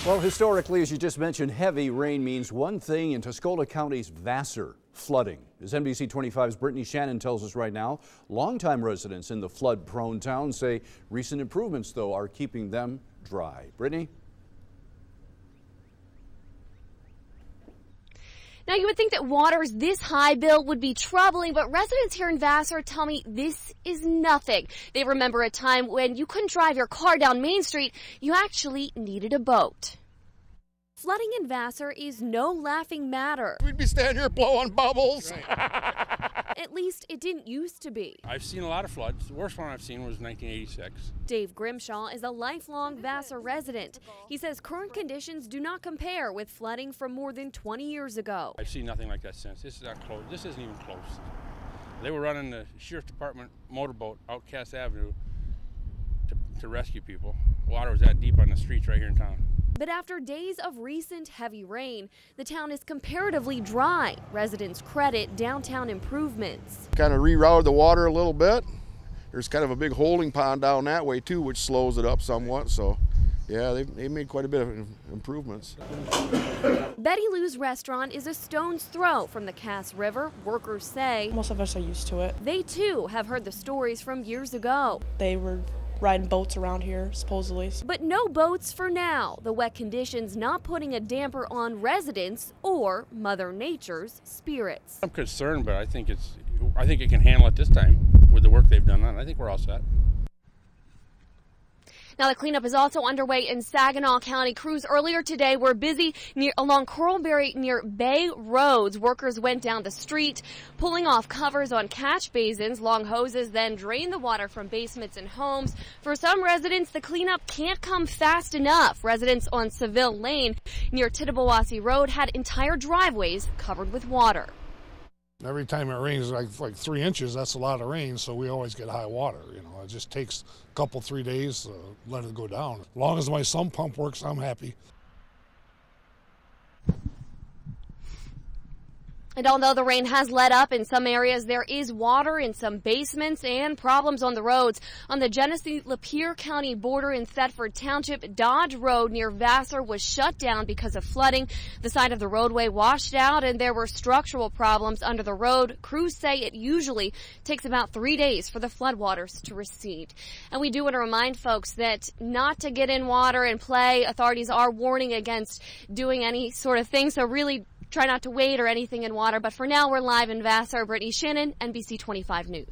Well, historically, as you just mentioned, heavy rain means one thing in Tuscola County's Vassar: flooding. As NBC 25's Brittany Shannon tells us right now, longtime residents in the flood-prone town say recent improvements, though, are keeping them dry. Brittany? Now, you would think that waters this high, Bill, would be troubling, but residents here in Vassar tell me this is nothing. They remember a time when you couldn't drive your car down Main Street. You actually needed a boat. Flooding in Vassar is no laughing matter. We'd be standing here blowing bubbles. Right. At least it didn't used to be. I've seen a lot of floods. The worst one I've seen was 1986. Dave Grimshaw is a lifelong Vassar resident. He says current conditions do not compare with flooding from more than 20 years ago. I've seen nothing like that since. This is not close. This isn't even close. They were running the Sheriff's Department motorboat out Cass Avenue to rescue people. Water was that deep on the streets right here in town. But after days of recent heavy rain, the town is comparatively dry. Residents credit downtown improvements. Kind of rerouted the water a little bit. There's kind of a big holding pond down that way too, which slows it up somewhat. So yeah, they made quite a bit of improvements. Betty Lou's restaurant is a stone's throw from the Cass River. Workers say most of us are used to it. They too have heard the stories from years ago. They were riding boats around here, supposedly. But no boats for now. The wet conditions not putting a damper on residents or Mother Nature's spirits. I'm concerned, but I think it can handle it this time with the work they've done on it. I think we're all set. Now, the cleanup is also underway in Saginaw County. Crews earlier today were busy along Coralberry near Bay Roads. Workers went down the street, pulling off covers on catch basins. Long hoses then drain the water from basements and homes. For some residents, the cleanup can't come fast enough. Residents on Seville Lane near Tittabawassee Road had entire driveways covered with water. Every time it rains like 3 inches, that's a lot of rain, so we always get high water. You know, it just takes a couple, 3 days to let it go down. As long as my sump pump works, I'm happy. And although the rain has let up in some areas, there is water in some basements and problems on the roads. On the Genesee-Lapeer County border in Thetford Township, Dodge Road near Vassar was shut down because of flooding. The side of the roadway washed out and there were structural problems under the road. Crews say it usually takes about 3 days for the floodwaters to recede. And we do want to remind folks that not to get in water and play. Authorities are warning against doing any sort of thing, so really try not to wade or anything in water. But for now, we're live in Vassar. Brittany Shannon, NBC 25 News.